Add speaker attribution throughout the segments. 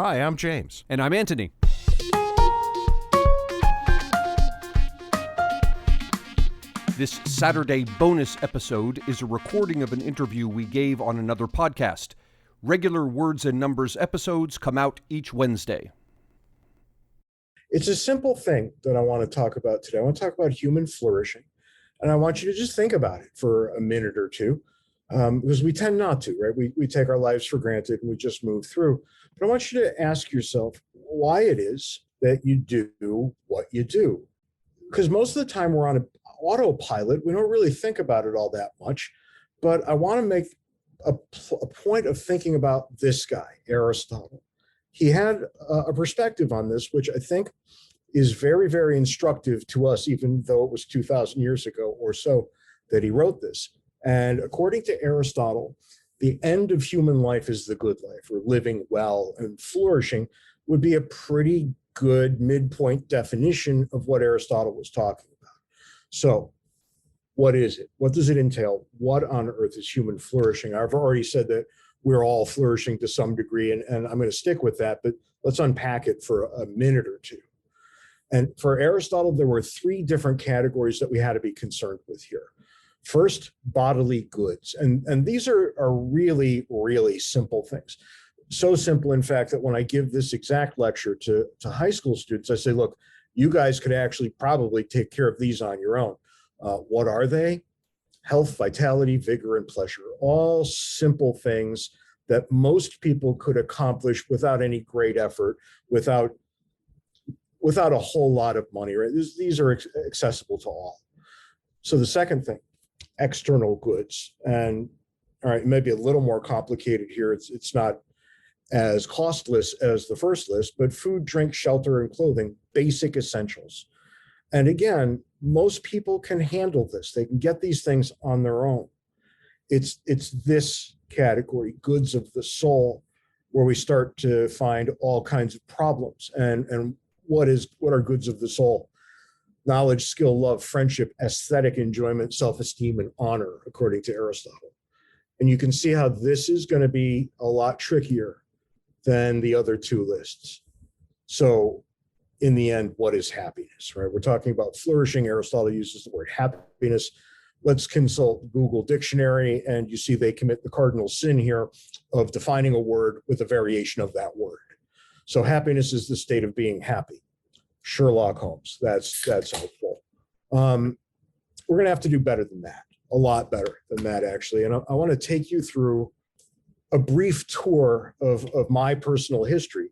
Speaker 1: Hi, I'm James.
Speaker 2: And I'm Anthony. This Saturday bonus episode is a recording of an interview we gave on another podcast. Regular Words and Numbers episodes come out each Wednesday.
Speaker 3: It's a simple thing that I want to talk about today. I want to talk about human flourishing, and I want you to just think about it for a minute or two, because we tend not to, right? We take our lives for granted and we just move through. But I want you to ask yourself why it is that you do what you do. Because most of the time we're on an autopilot. We don't really think about it all that much. But I want to make a point of thinking about this guy, Aristotle. He had a perspective on this, which I think is very, very instructive to us, even though it was 2,000 years ago or so that he wrote this. And according to Aristotle, the end of human life is the good life, or living well and flourishing would be a pretty good midpoint definition of what Aristotle was talking about. So what is it? What does it entail? What on earth is human flourishing? I've already said that we're all flourishing to some degree, and I'm going to stick with that, but let's unpack it for a minute or two. And for Aristotle, there were three different categories that we had to be concerned with here. First, bodily goods. And these are really, really simple things. So simple, in fact, that when I give this exact lecture to high school students, I say, look, you guys could actually probably take care of these on your own. What are they? Health, vitality, vigor, and pleasure. All simple things that most people could accomplish without any great effort, without a whole lot of money, right? These are accessible to all. So the second thing, external goods. And all right, maybe a little more complicated here. It's not as costless as the first list, but food, drink, shelter, and clothing, basic essentials. And again, most people can handle this. They can get these things on their own. It's this category, goods of the soul, where we start to find all kinds of problems. And what are goods of the soul? Knowledge, skill, love, friendship, aesthetic enjoyment, self-esteem, and honor, according to Aristotle. And you can see how this is going to be a lot trickier than the other two lists. So in the end, what is happiness, right? We're talking about flourishing. Aristotle uses the word happiness. Let's consult Google Dictionary, and you see they commit the cardinal sin here of defining a word with a variation of that word. So happiness is the state of being happy. Sherlock Holmes, that's helpful. We're going to have to do better than that, a lot better than that, actually. And I want to take you through a brief tour of my personal history,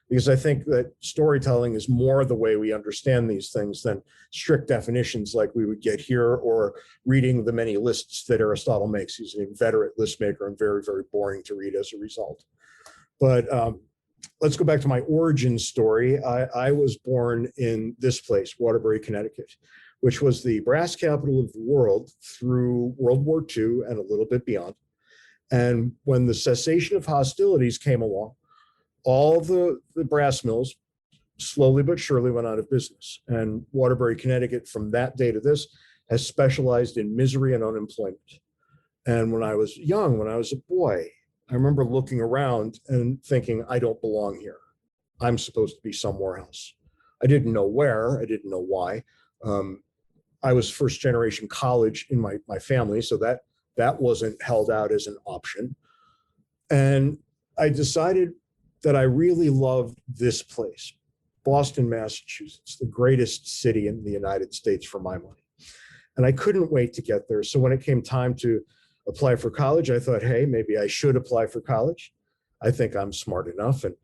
Speaker 3: because I think that storytelling is more the way we understand these things than strict definitions like we would get here, or reading the many lists that Aristotle makes. He's an inveterate list maker and very, very boring to read as a result. But let's go back to my origin story. I was born in this place, Waterbury, Connecticut, which was the brass capital of the world through World War II and a little bit beyond. And when the cessation of hostilities came along, all the brass mills slowly but surely went out of business. And Waterbury, Connecticut, from that day to this, has specialized in misery and unemployment. And when I was young, when I was a boy, I remember looking around and thinking, I don't belong here. I'm supposed to be somewhere else. I didn't know where, I didn't know why. I was first generation college in my family, so that wasn't held out as an option. And I decided that I really loved this place, Boston, Massachusetts, the greatest city in the United States for my money. And I couldn't wait to get there. So when it came time to apply for college, I thought, hey, maybe I should apply for college. I think I'm smart enough, and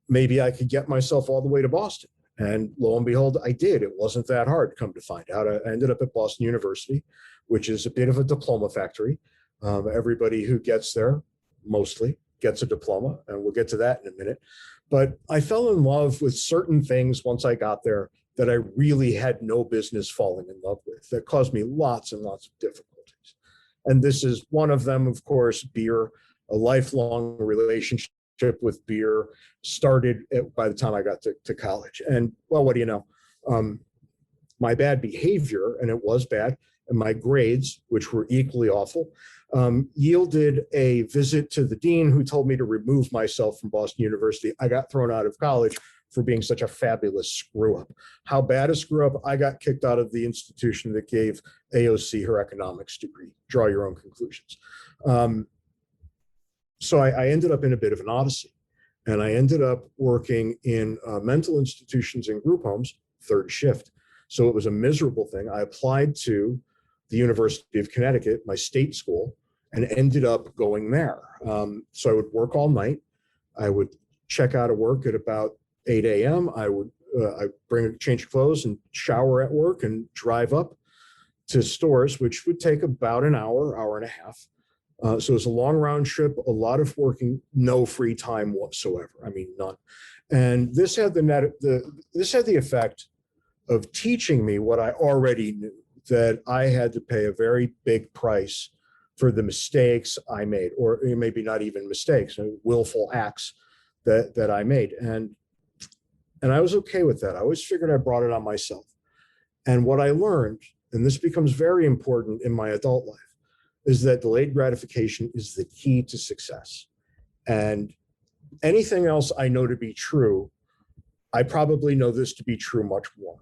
Speaker 3: maybe I could get myself all the way to Boston. And lo and behold, I did. It wasn't that hard, come to find out. I ended up at Boston University, which is a bit of a diploma factory. Everybody who gets there, mostly, gets a diploma, and we'll get to that in a minute. But I fell in love with certain things once I got there that I really had no business falling in love with, that caused me lots and lots of difficulties. And this is one of them, of course, beer. A lifelong relationship with beer started by the time I got to college. And well, what do you know? My bad behavior, and it was bad, and my grades, which were equally awful, yielded a visit to the dean, who told me to remove myself from Boston University. I got thrown out of college for being such a fabulous screw up. How bad a screw up? I got kicked out of the institution that gave AOC her economics degree. Draw your own conclusions. So I ended up in a bit of an odyssey, and I ended up working in mental institutions and group homes, third shift. So it was a miserable thing. I applied to the University of Connecticut, my state school, and ended up going there. So I would work all night. I would check out of work at about 8 a.m. I'd bring a change of clothes and shower at work and drive up to stores, which would take about an hour, hour and a half. So it was a long round trip, a lot of working, no free time whatsoever. I mean, none. And this had the effect of teaching me what I already knew, that I had to pay a very big price for the mistakes I made, or maybe not even mistakes, willful acts that I made. And I was okay with that. I always figured I brought it on myself. And what I learned, and this becomes very important in my adult life, is that delayed gratification is the key to success. And anything else I know to be true, I probably know this to be true much more.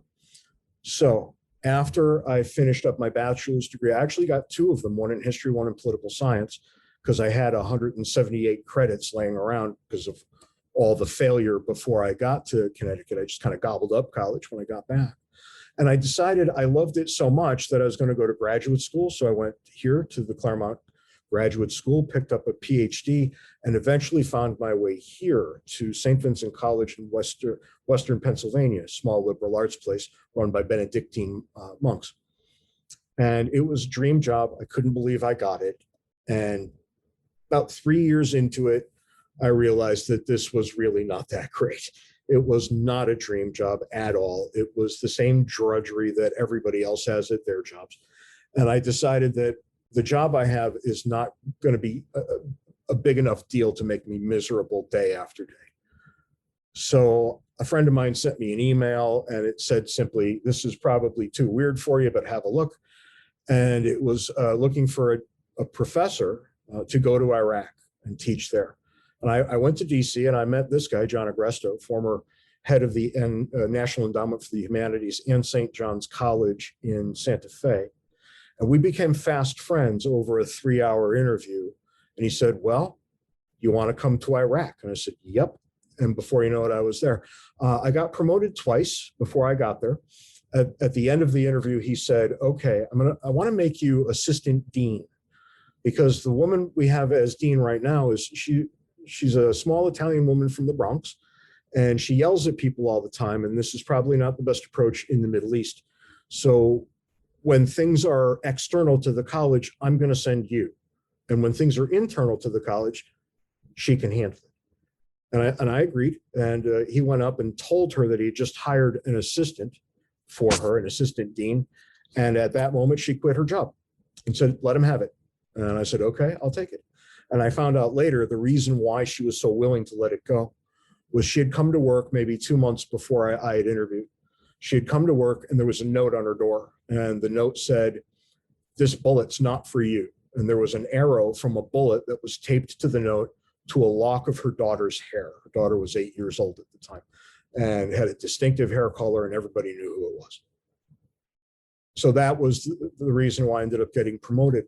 Speaker 3: So after I finished up my bachelor's degree, I actually got two of them, one in history, one in political science, because I had 178 credits laying around because of all the failure before I got to Connecticut. I just kind of gobbled up college when I got back. And I decided I loved it so much that I was going to go to graduate school. So I went here to the Claremont Graduate School, picked up a PhD, and eventually found my way here to St. Vincent College in Western Pennsylvania, a small liberal arts place run by Benedictine monks. And it was a dream job. I couldn't believe I got it. And about 3 years into it, I realized that this was really not that great. It was not a dream job at all. It was the same drudgery that everybody else has at their jobs. And I decided that the job I have is not going to be a big enough deal to make me miserable day after day. So a friend of mine sent me an email, and it said simply, "This is probably too weird for you, but have a look." And it was looking for a professor to go to Iraq and teach there. And I went to DC, and I met this guy, John Agresto, former head of the National Endowment for the Humanities and St. John's College in Santa Fe. And we became fast friends over a 3-hour interview. And he said, "Well, you want to come to Iraq?" And I said, "Yep." And before you know it, I was there. I got promoted twice before I got there. At the end of the interview, he said, "Okay, I want to make you assistant dean, because the woman we have as dean right now is she's a small Italian woman from the Bronx, and she yells at people all the time. And this is probably not the best approach in the Middle East. So when things are external to the college, I'm going to send you. And when things are internal to the college, she can handle it." And I agreed. And he went up and told her that he had just hired an assistant for her, an assistant dean. And at that moment, she quit her job and said, "Let him have it." And I said, "Okay, I'll take it." And I found out later the reason why she was so willing to let it go was she had come to work maybe 2 months before I had interviewed. She had come to work, and there was a note on her door. And the note said, "This bullet's not for you." And there was an arrow from a bullet that was taped to the note to a lock of her daughter's hair. Her daughter was 8 years old at the time and had a distinctive hair color, and everybody knew who it was. So that was the reason why I ended up getting promoted.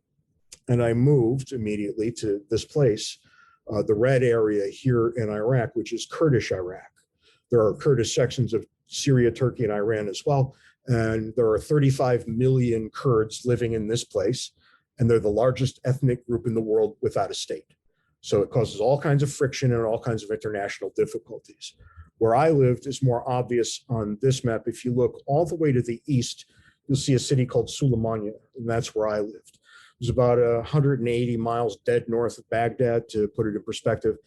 Speaker 3: And I moved immediately to this place, the red area here in Iraq, which is Kurdish Iraq. There are Kurdish sections of Syria, Turkey, and Iran as well. And there are 35 million Kurds living in this place. And they're the largest ethnic group in the world without a state. So it causes all kinds of friction and all kinds of international difficulties. Where I lived is more obvious on this map. If you look all the way to the east, you'll see a city called Sulaymaniyah, and that's where I lived. It was about 180 miles dead north of Baghdad, to put it in perspective.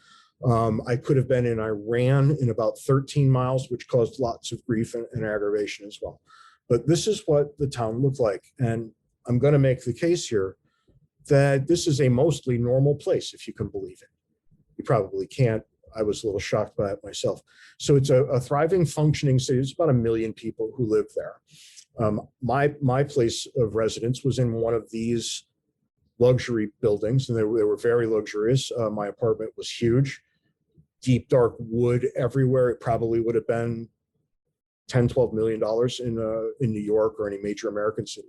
Speaker 3: I could have been in Iran in about 13 miles, which caused lots of grief and aggravation as well. But this is what the town looked like. And I'm going to make the case here that this is a mostly normal place, if you can believe it. You probably can't. I was a little shocked by it myself. So it's a thriving, functioning city. There's about 1 million people who live there. My place of residence was in one of these luxury buildings, and they were very luxurious. My apartment was huge, deep, dark wood everywhere. It probably would have been $10-12 million in New York or any major American city.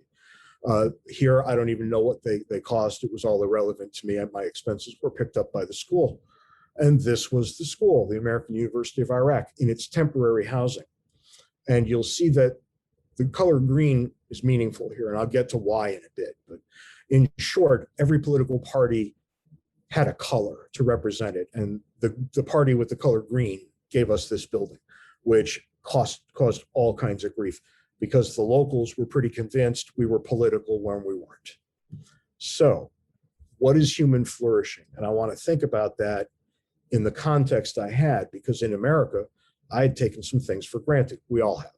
Speaker 3: Here, I don't even know what they cost. It was all irrelevant to me, and my expenses were picked up by the school. And this was the school, the American University of Iraq, in its temporary housing. And you'll see that the color green is meaningful here, and I'll get to why in a bit. But in short, every political party had a color to represent it. And the party with the color green gave us this building, which caused all kinds of grief because the locals were pretty convinced we were political when we weren't. So what is human flourishing? And I want to think about that in the context I had, because in America, I had taken some things for granted. We all have.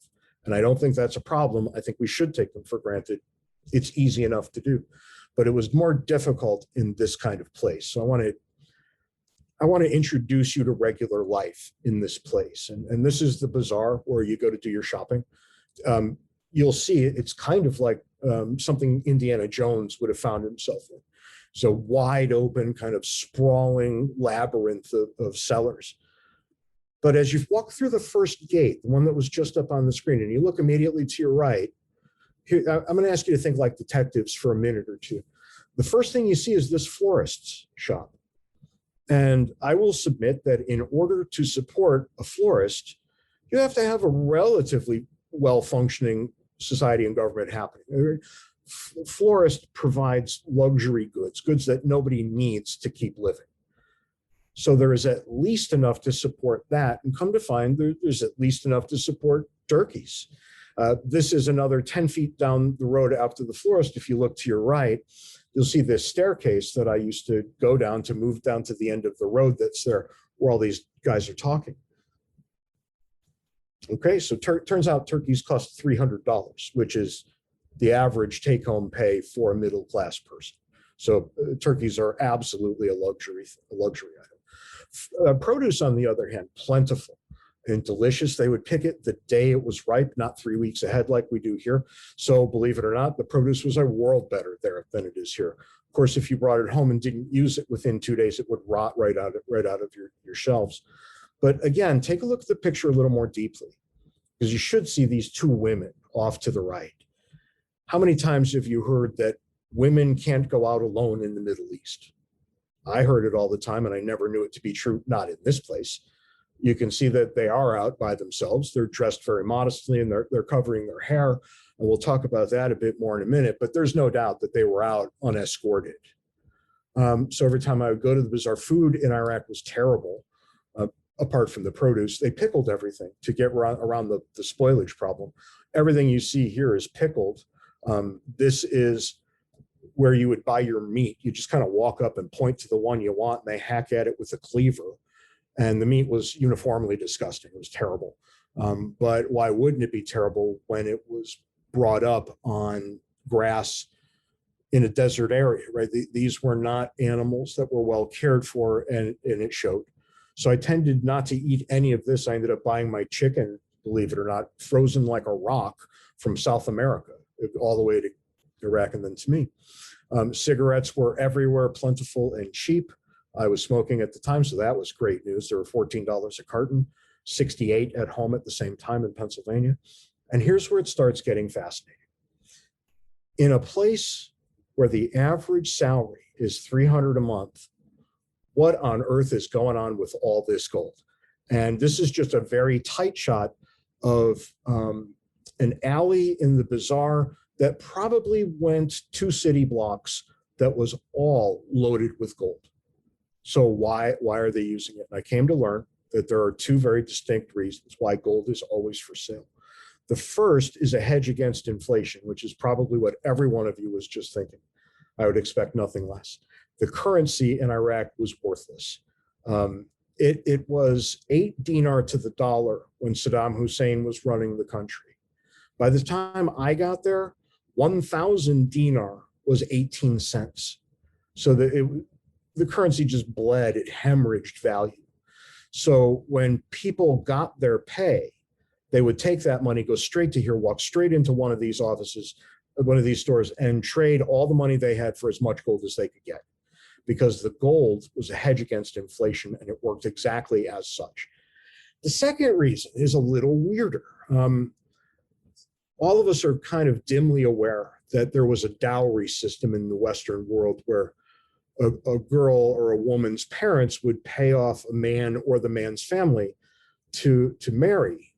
Speaker 3: And I don't think that's a problem. I think we should take them for granted. It's easy enough to do. But it was more difficult in this kind of place. So I want to introduce you to regular life in this place. And this is the bazaar where you go to do your shopping. You'll see it's kind of like something Indiana Jones would have found himself in. So wide open, kind of sprawling labyrinth of sellers. But as you walk through the first gate, the one that was just up on the screen, and you look immediately to your right, here, I'm going to ask you to think like detectives for a minute or two. The first thing you see is this florist's shop. And I will submit that in order to support a florist, you have to have a relatively well-functioning society and government happening. Florist provides luxury goods, goods that nobody needs to keep living. So there is at least enough to support that. And come to find, there's at least enough to support turkeys. This is another 10 feet down the road after the florist. If you look to your right, you'll see this staircase that I used to go down to move down to the end of the road that's there where all these guys are talking. Okay, so turns out turkeys cost $300, which is the average take-home pay for a middle-class person. So turkeys are absolutely a luxury item. Produce, on the other hand, plentiful and delicious. They would pick it the day it was ripe, not 3 weeks ahead like we do here. So believe it or not, the produce was a world better there than it is here. Of course, if you brought it home and didn't use it within 2 days, it would rot right out of your shelves. But again, take a look at the picture a little more deeply, because you should see these two women off to the right. How many times have you heard that women can't go out alone in the Middle East? I heard it all the time, and I never knew it to be true, not in this place. You can see that they are out by themselves. They're dressed very modestly, and they're covering their hair. And we'll talk about that a bit more in a minute, but there's no doubt that they were out unescorted. So every time I would go to the bazaar, food in Iraq was terrible, apart from the produce. They pickled everything to get around the spoilage problem. Everything you see here is pickled. This is where you would buy your meat. You just kind of walk up and point to the one you want, and they hack at it with a cleaver. And the meat was uniformly disgusting. It was terrible. But why wouldn't it be terrible when it was brought up on grass in a desert area, right? These were not animals that were well cared for, and it showed. So I tended not to eat any of this. I ended up buying my chicken, believe it or not, frozen like a rock from South America, all the way to Iraq and then to me. Cigarettes were everywhere, plentiful and cheap. I was smoking at the time, so that was great news. They were $14 a carton, 68 at home at the same time in Pennsylvania. And here's where it starts getting fascinating. In a place where the average salary is $300 a month, what on earth is going on with all this gold? And this is just a very tight shot of an alley in the bazaar that probably went 2 city blocks that was all loaded with gold. So why are they using it? And I came to learn that there are 2 very distinct reasons why gold is always for sale. The first is a hedge against inflation, which is probably what every one of you was just thinking. I would expect nothing less. The currency in Iraq was worthless. It was 8 dinar to the dollar when Saddam Hussein was running the country. By the time I got there, 1,000 dinar was 18 cents. So the currency just bled, it hemorrhaged value. So when people got their pay, they would take that money, go straight to here, walk straight into one of these offices, one of these stores and trade all the money they had for as much gold as they could get, because the gold was a hedge against inflation and it worked exactly as such. The second reason is a little weirder. All of us are kind of dimly aware that there was a dowry system in the Western world where a girl or a woman's parents would pay off a man or the man's family to marry.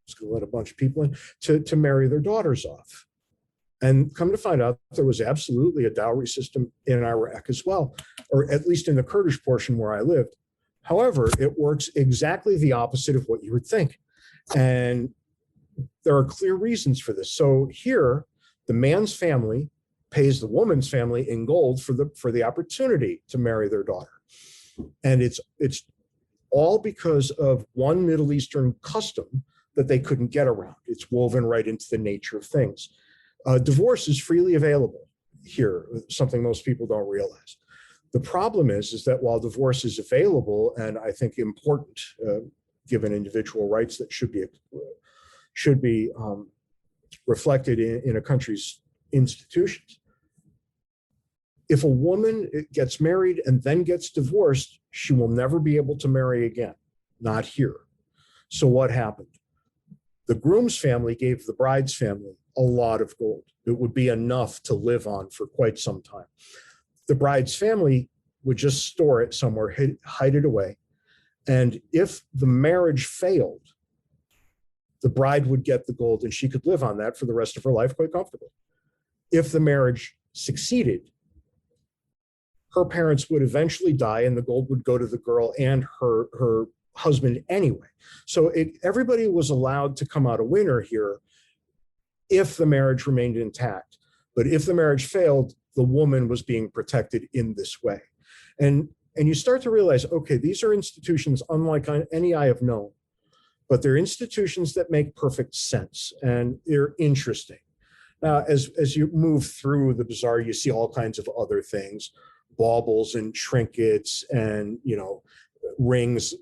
Speaker 3: Just going to let a bunch of people in to marry their daughters off. And come to find out, there was absolutely a dowry system in Iraq as well, or at least in the Kurdish portion where I lived. However, it works exactly the opposite of what you would think. And there are clear reasons for this. So here, the man's family pays the woman's family in gold for the opportunity to marry their daughter. And it's all because of one Middle Eastern custom that they couldn't get around. It's woven right into the nature of things. Divorce is freely available here, something most people don't realize. The problem is that while divorce is available, and I think important, given individual rights that should be reflected in a country's institutions, if a woman gets married and then gets divorced, she will never be able to marry again, not here. So what happened? The groom's family gave the bride's family a lot of gold. It would be enough to live on for quite some time. The bride's family would just store it somewhere, hide it away. And if the marriage failed, the bride would get the gold and she could live on that for the rest of her life quite comfortably. If the marriage succeeded, her parents would eventually die and the gold would go to the girl and her husband anyway. So everybody was allowed to come out a winner here if the marriage remained intact. But if the marriage failed, the woman was being protected in this way. And you start to realize, okay, these are institutions unlike any I have known, but they're institutions that make perfect sense and they're interesting. Now, as you move through the bazaar, you see all kinds of other things, baubles and trinkets and, rings,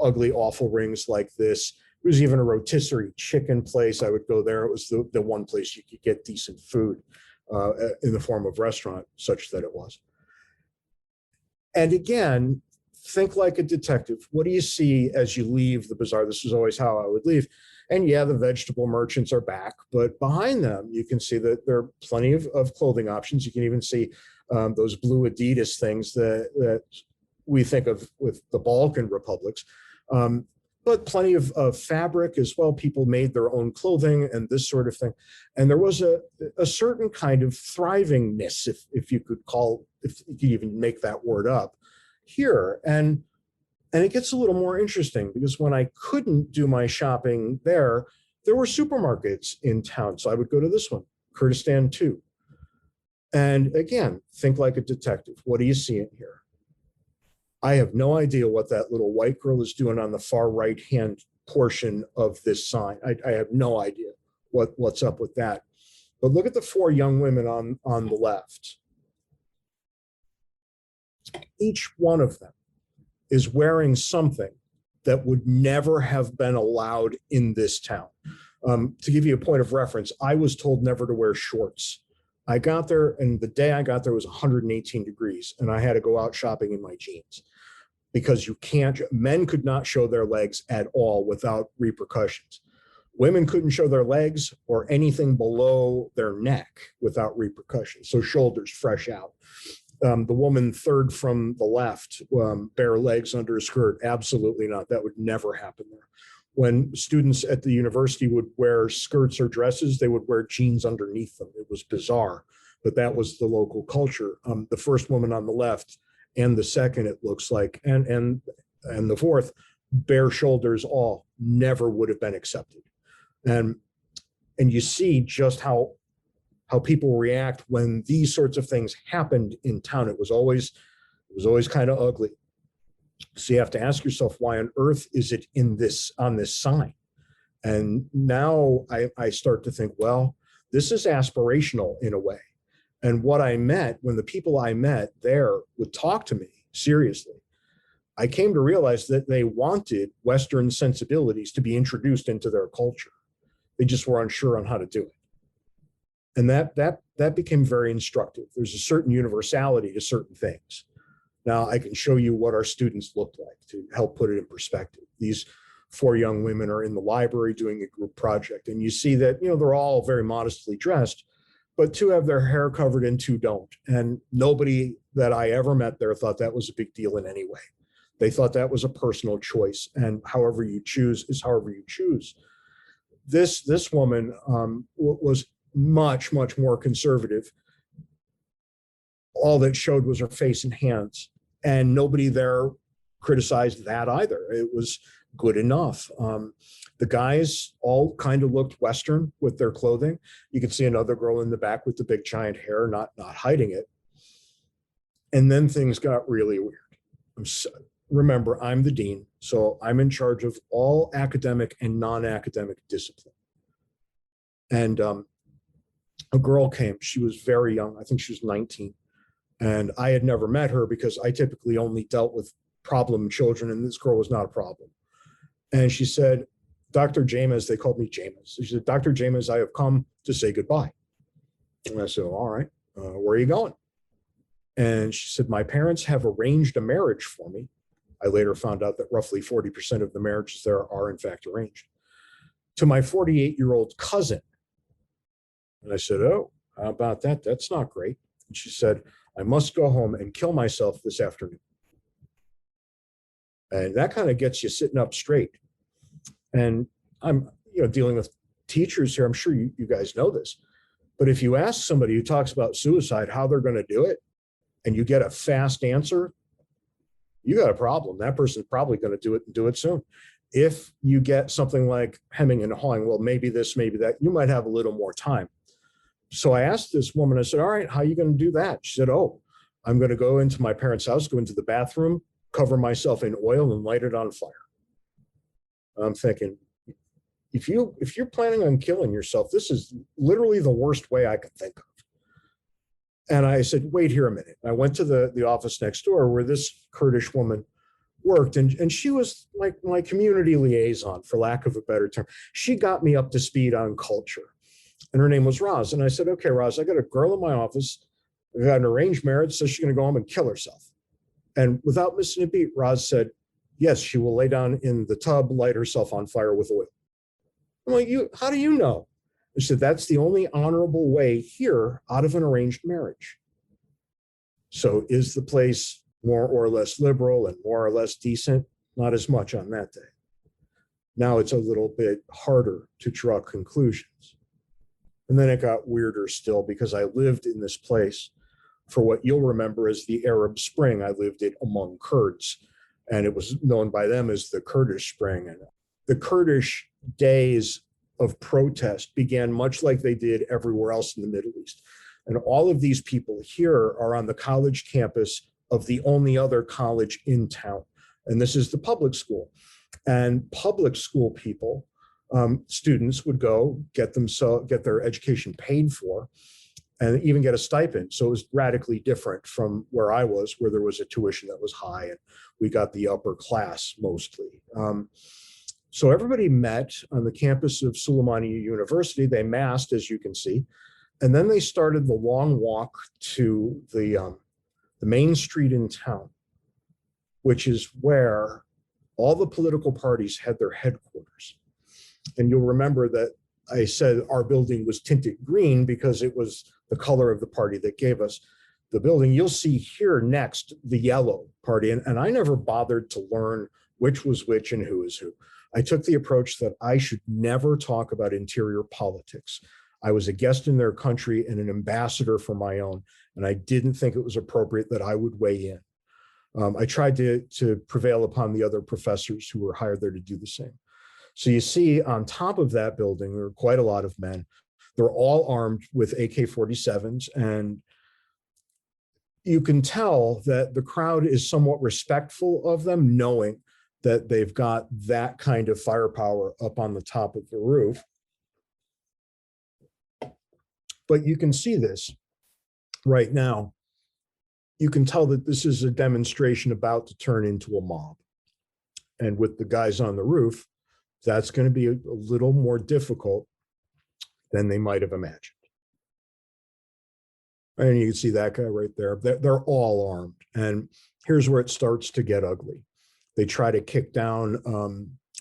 Speaker 3: ugly, awful rings like this. There was even a rotisserie chicken place. I would go there. It was the one place you could get decent food in the form of restaurant, such that it was. And again, think like a detective. What do you see as you leave the bazaar? This is always how I would leave. And yeah, the vegetable merchants are back, but behind them, you can see that there are plenty of clothing options. You can even see those blue Adidas things that we think of with the Balkan republics, but plenty of fabric as well. People made their own clothing and this sort of thing. And there was a certain kind of thrivingness, if you could even make that word up here. And it gets a little more interesting because when I couldn't do my shopping there were supermarkets in town. So I would go to this one, Kurdistan 2. And again, think like a detective. What do you see in here? I have no idea what that little white girl is doing on the far right-hand portion of this sign. I have no idea what's up with that. But look at the 4 young women on the left. Each one of them is wearing something that would never have been allowed in this town. To give you a point of reference, I was told never to wear shorts. I got there, and the day I got there was 118 degrees, and I had to go out shopping in my jeans because men could not show their legs at all without repercussions. Women couldn't show their legs or anything below their neck without repercussions. So shoulders fresh out. The woman third from the left, bare legs under a skirt, absolutely not. That would never happen there. When students at the university would wear skirts or dresses, they would wear jeans underneath them. It was bizarre, but that was the local culture. The first woman on the left and the second, it looks like, and the fourth, bare shoulders all, never would have been accepted. And you see just how people react when these sorts of things happened in town. It was always kind of ugly. So you have to ask yourself, why on earth is it on this sign? And now I start to think, well, this is aspirational in a way. And when the people I met there would talk to me seriously, I came to realize that they wanted Western sensibilities to be introduced into their culture. They just were unsure on how to do it. And that became very instructive. There's a certain universality to certain things. Now, I can show you what our students looked like to help put it in perspective. These 4 young women are in the library doing a group project, and you see that, they're all very modestly dressed, but 2 have their hair covered and 2 don't. And nobody that I ever met there thought that was a big deal in any way. They thought that was a personal choice, and however you choose is however you choose. This woman was much, much more conservative. All that showed was her face and hands, and nobody there criticized that either. It was good enough. The guys all kind of looked Western with their clothing. You could see another girl in the back with the big giant hair, not hiding it. And then things got really weird. Remember, I'm the dean, so I'm in charge of all academic and non-academic discipline. And a girl came. She was very young. I think she was 19. And I had never met her because I typically only dealt with problem children, and this girl was not a problem. And she said, Dr. James, they called me James. She said, Dr. James, I have come to say goodbye. And I said, all right, where are you going? And she said, my parents have arranged a marriage for me. I later found out that roughly 40% of the marriages there are in fact arranged, to my 48-year-old cousin. And I said, oh, how about that? That's not great. And she said, I must go home and kill myself this afternoon. And that kind of gets you sitting up straight. And I'm dealing with teachers here. I'm sure you guys know this. But if you ask somebody who talks about suicide how they're going to do it, and you get a fast answer, you got a problem. That person's probably going to do it and do it soon. If you get something like hemming and hawing, well, maybe this, maybe that, you might have a little more time. So I asked this woman, I said, all right, how are you going to do that? She said, oh, I'm going to go into my parents' house, go into the bathroom, cover myself in oil and light it on fire. I'm thinking, if you're planning on killing yourself, this is literally the worst way I could think of. And I said, wait here a minute. I went to the office next door where this Kurdish woman worked, and she was like my community liaison, for lack of a better term. She got me up to speed on culture. And her name was Roz. And I said, okay, Roz, I got a girl in my office. We got an arranged marriage, so she's going to go home and kill herself. And without missing a beat, Roz said, yes, she will lay down in the tub, light herself on fire with oil. I'm like, how do you know? She said, that's the only honorable way here out of an arranged marriage. So is the place more or less liberal and more or less decent? Not as much on that day. Now it's a little bit harder to draw conclusions. And then it got weirder still, because I lived in this place for what you'll remember as the Arab Spring. I lived it among Kurds, and it was known by them as the Kurdish Spring. And the Kurdish days of protest began much like they did everywhere else in the Middle East. And all of these people here are on the college campus of the only other college in town. And this is the public school. And public school people, students would go get their education paid for and even get a stipend. So it was radically different from where I was, where there was a tuition that was high and we got the upper class mostly. So everybody met on the campus of Suleimaniye University. They massed, as you can see, and then they started the long walk to the main street in town, which is where all the political parties had their headquarters. And you'll remember that I said our building was tinted green because it was the color of the party that gave us the building. You'll see here next the yellow party, and I never bothered to learn which was which and who is who. I took the approach that I should never talk about interior politics. I was a guest in their country and an ambassador for my own, and I didn't think it was appropriate that I would weigh in. I tried to prevail upon the other professors who were hired there to do the same. So you see on top of that building, there are quite a lot of men. They're all armed with AK-47s, and you can tell that the crowd is somewhat respectful of them, knowing that they've got that kind of firepower up on the top of the roof. But you can see this right now. You can tell that this is a demonstration about to turn into a mob. And with the guys on the roof, that's going to be a little more difficult than they might have imagined. And you can see that guy right there. They're all armed. And here's where it starts to get ugly. They try to kick down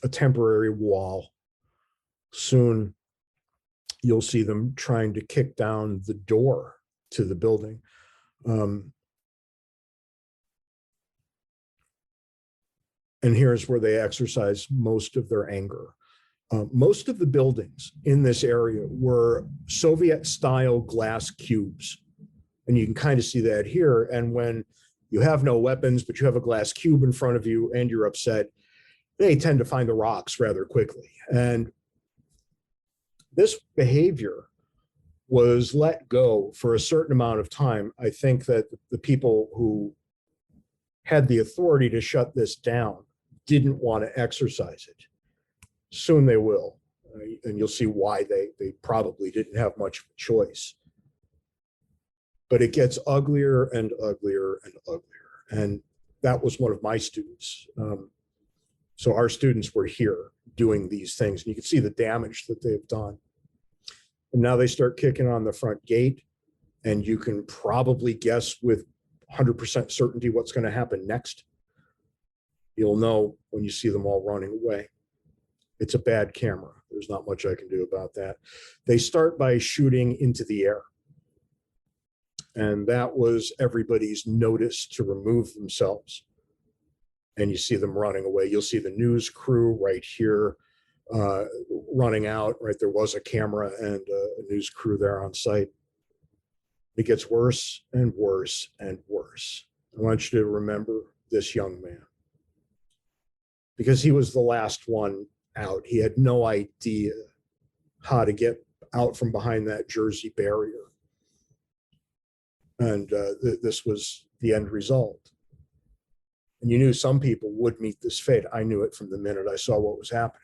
Speaker 3: a temporary wall. Soon, you'll see them trying to kick down the door to the building. And here's where they exercise most of their anger. Most of the buildings in this area were Soviet-style glass cubes. And you can kind of see that here. And when you have no weapons, but you have a glass cube in front of you and you're upset, they tend to find the rocks rather quickly. And this behavior was let go for a certain amount of time. I think that the people who had the authority to shut this down didn't want to exercise it. Soon they will. And you'll see why they probably didn't have much of a choice. But it gets uglier and uglier and uglier. And that was one of my students. So our students were here doing these things. And you can see the damage that they've done. And now they start kicking on the front gate. And you can probably guess with 100% certainty what's going to happen next. You'll know when you see them all running away. It's a bad camera. There's not much I can do about that. They start by shooting into the air. And that was everybody's notice to remove themselves. And you see them running away. You'll see the news crew right here running out, right? There was a camera and a news crew there on site. It gets worse and worse and worse. I want you to remember this young man, because he was the last one out. He had no idea how to get out from behind that Jersey barrier. And this was the end result. And you knew some people would meet this fate. I knew it from the minute I saw what was happening.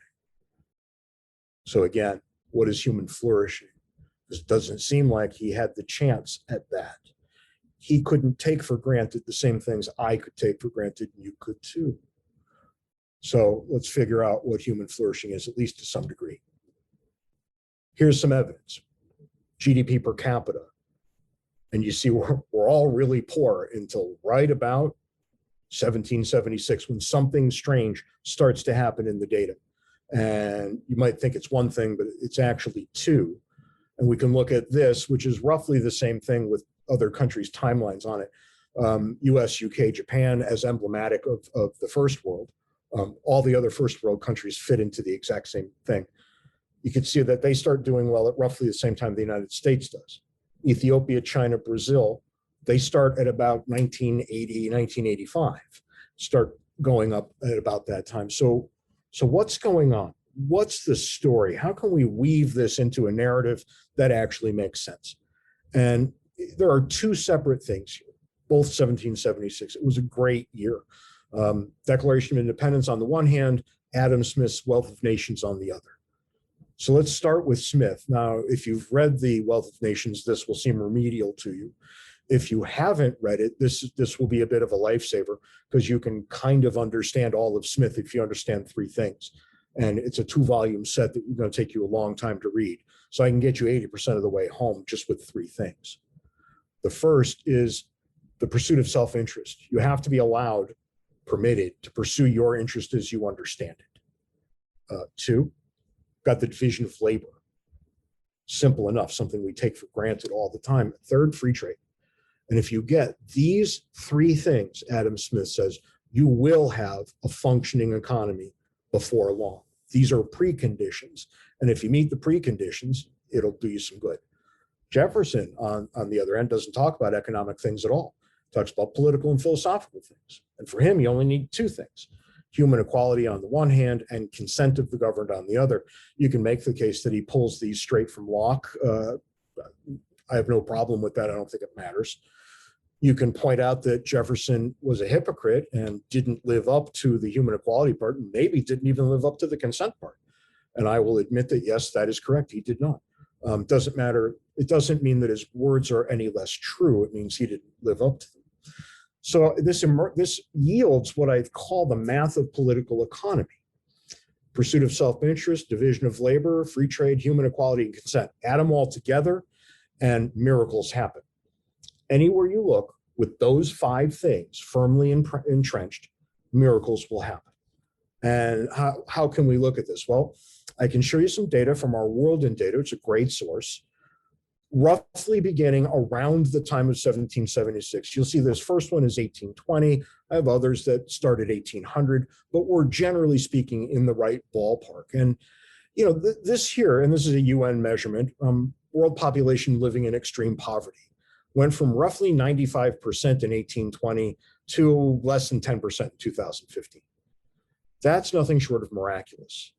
Speaker 3: So again, what is human flourishing? It doesn't seem like he had the chance at that. He couldn't take for granted the same things I could take for granted, and you could too. So let's figure out what human flourishing is, at least to some degree. Here's some evidence. GDP per capita. And you see we're all really poor until right about 1776, when something strange starts to happen in the data. And you might think it's one thing, but it's actually two. And we can look at this, which is roughly the same thing with other countries' timelines on it. US, UK, Japan as emblematic of the first world. All the other first world countries fit into the exact same thing. You can see that they start doing well at roughly the same time the United States does. Ethiopia, China, Brazil, they start at about 1980, 1985, start going up at about that time. So what's going on? What's the story? How can we weave this into a narrative that actually makes sense? And there are two separate things here, both 1776. It was a great year. Declaration of Independence on the one hand, Adam Smith's Wealth of Nations on the other. So let's start with Smith. Now, if you've read the Wealth of Nations, this will seem remedial to you. If you haven't read it, this will be a bit of a lifesaver, because you can kind of understand all of Smith if you understand three things. And it's a 2-volume set that is going to take you a long time to read. So I can get you 80% of the way home just with three things. The first is the pursuit of self-interest. You have to be allowed, permitted, to pursue your interest as you understand it. Two, got the division of labor. Simple enough, something we take for granted all the time. Third, free trade. And if you get these three things, Adam Smith says, you will have a functioning economy before long. These are preconditions. And if you meet the preconditions, it'll do you some good. Jefferson, on the other end, doesn't talk about economic things at all. He talks about political and philosophical things. And for him, you only need two things: human equality on the one hand and consent of the governed on the other. You can make the case that he pulls these straight from Locke. I have no problem with that. I don't think it matters. You can point out that Jefferson was a hypocrite and didn't live up to the human equality part, and maybe didn't even live up to the consent part. And I will admit that, yes, that is correct. He did not. Doesn't matter. It doesn't mean that his words are any less true. It means he didn't live up to them. So this yields what I call the math of political economy. pursuit of self-interest, division of labor, free trade, human equality, and consent. Add them all together, and miracles happen. Anywhere you look, with those 5 things firmly entrenched, miracles will happen. And how can we look at this? Well, I can show you some data from our World in Data. It's a great source. Roughly beginning around the time of 1776. You'll see this first one is 1820. I have others that start at 1800, but we're generally speaking in the right ballpark. And, this here, and this is a UN measurement, world population living in extreme poverty went from roughly 95% in 1820 to less than 10% in 2015. That's nothing short of miraculous.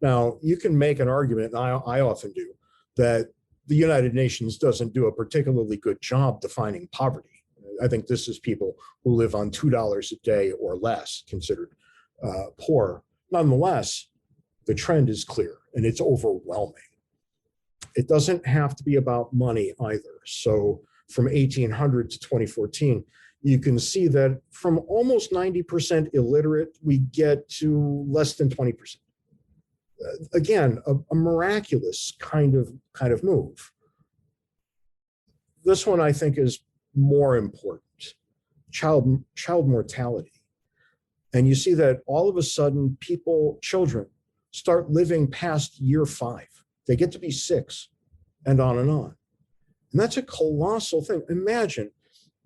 Speaker 3: Now, you can make an argument, and I often do, that the United Nations doesn't do a particularly good job defining poverty. I think this is people who live on $2 a day or less considered poor. Nonetheless, the trend is clear and it's overwhelming. It doesn't have to be about money either. So from 1800 to 2014, you can see that from almost 90% illiterate, we get to less than 20%. Again, a miraculous kind of move. This one I think is more important, child mortality. And you see that all of a sudden children start living past year 5. They get to be 6 and on and on. And that's a colossal thing. Imagine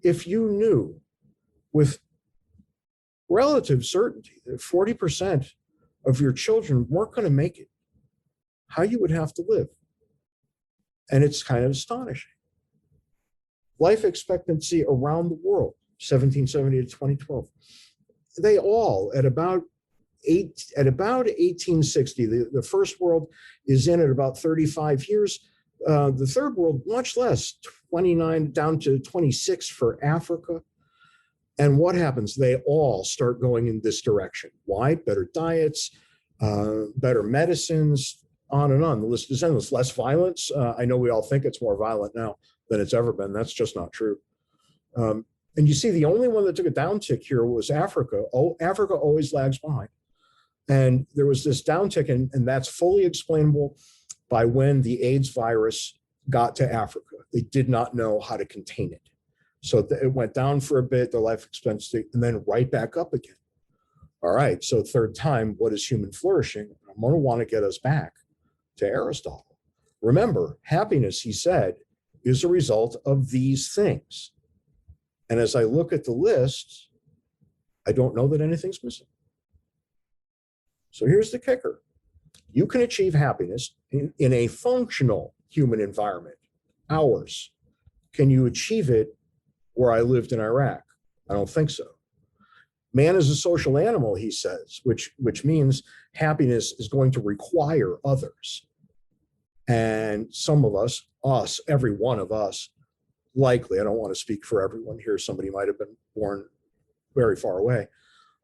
Speaker 3: if you knew with relative certainty that 40% of your children weren't going to make it, how you would have to live. And it's kind of astonishing. Life expectancy around the world, 1770 to 2012, they all at about 1860, the first world is in at about 35 years. The third world, much less, 29 down to 26 for Africa. And what happens? They all start going in this direction. Why? Better diets, better medicines, on and on. The list is endless. Less violence. I know we all think it's more violent now than it's ever been. That's just not true. And you see, the only one that took a downtick here was Africa. Oh, Africa always lags behind. And there was this downtick, and that's fully explainable by when the AIDS virus got to Africa. They did not know how to contain it. So it went down for a bit, the life expectancy, and then right back up again. All right, so third time, what is human flourishing? I'm going to want to get us back to Aristotle. Remember, happiness, he said, is a result of these things. And as I look at the list, I don't know that anything's missing. So here's the kicker. You can achieve happiness in a functional human environment, ours. Can you achieve it where I lived in Iraq? I don't think so. Man is a social animal, he says, which means happiness is going to require others. And some of us, every one of us, likely, I don't want to speak for everyone here, somebody might have been born very far away,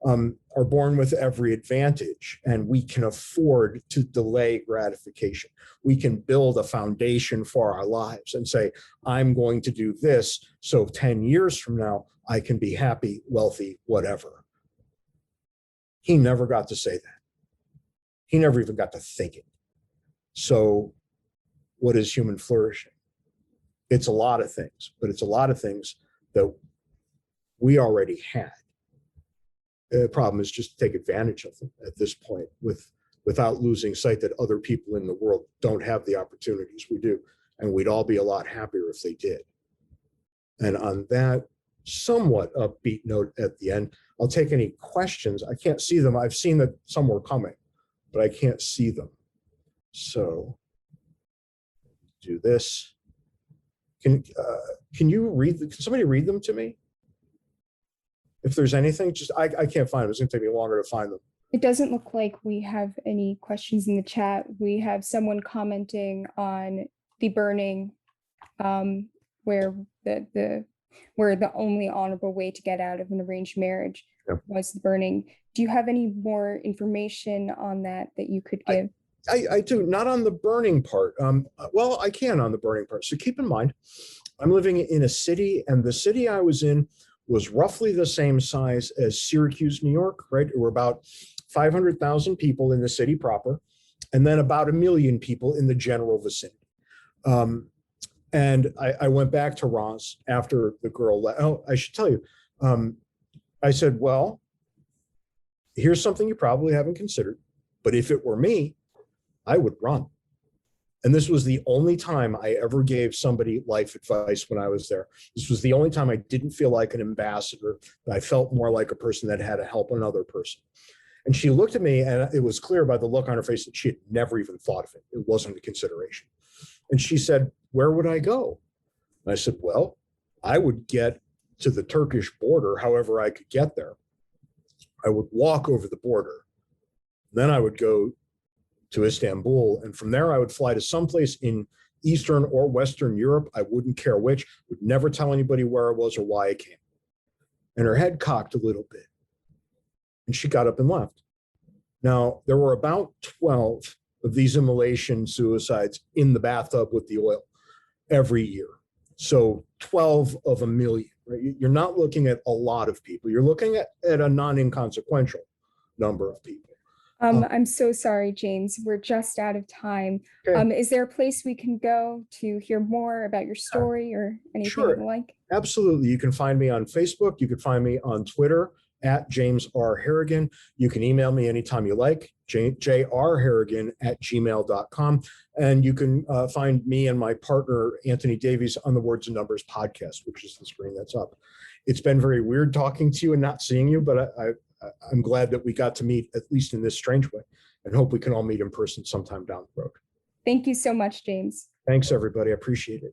Speaker 3: are born with every advantage, and we can afford to delay gratification. We can build a foundation for our lives and say, I'm going to do this, so 10 years from now, I can be happy, wealthy, whatever. He never got to say that. He never even got to think it. So what is human flourishing? It's a lot of things, but it's a lot of things that we already had. The problem is just to take advantage of them at this point without losing sight that other people in the world don't have the opportunities we do. And we'd all be a lot happier if they did. And on that somewhat upbeat note at the end, I'll take any questions. I can't see them. I've seen that some were coming, but I can't see them. So do this. Can you read? Can somebody read them to me? If there's anything, just I can't find them. It's going to take me longer to find them.
Speaker 1: It doesn't look like we have any questions in the chat. We have someone commenting on the burning, where the only honorable way to get out of an arranged marriage was the burning. Do you have any more information on that you could give?
Speaker 3: I do, not on the burning part. Well, I can on the burning part. So keep in mind, I'm living in a city, and the city I was in was roughly the same size as Syracuse, New York, right? We're about 500,000 people in the city proper, and then about 1 million people in the general vicinity. And I went back to Ross after the girl left. Oh, I should tell you, I said, well, here's something you probably haven't considered, but if it were me, I would run. And this was the only time I ever gave somebody life advice when I was there. This was the only time I didn't feel like an ambassador. I felt more like a person that had to help another person. And she looked at me, and it was clear by the look on her face that she had never even thought of it. It wasn't a consideration. And she said, where would I go? And I said, well, I would get to the Turkish border however I could get there. I would walk over the border. Then I would go to Istanbul. And from there, I would fly to someplace in Eastern or Western Europe. I wouldn't care which, would never tell anybody where I was or why I came. And her head cocked a little bit. And she got up and left. Now, there were about 12 of these immolation suicides in the bathtub with the oil every year. So 12 of 1 million, right? You're not looking at a lot of people. You're looking at a non-inconsequential number of people.
Speaker 1: I'm so sorry, James. We're just out of time.
Speaker 3: Okay.
Speaker 1: Is there a place we can go to hear more about your story or anything
Speaker 3: Sure.
Speaker 1: you like?
Speaker 3: Absolutely. You can find me on Facebook. You can find me on Twitter at James R. Harrigan. You can email me anytime you like, jrharrigan@gmail.com. And you can find me and my partner, Anthony Davies, on the Words and Numbers podcast, which is the screen that's up. It's been very weird talking to you and not seeing you, but I'm glad that we got to meet, at least in this strange way, and hope we can all meet in person sometime down the road.
Speaker 1: Thank you so much, James.
Speaker 3: Thanks, everybody. I appreciate it.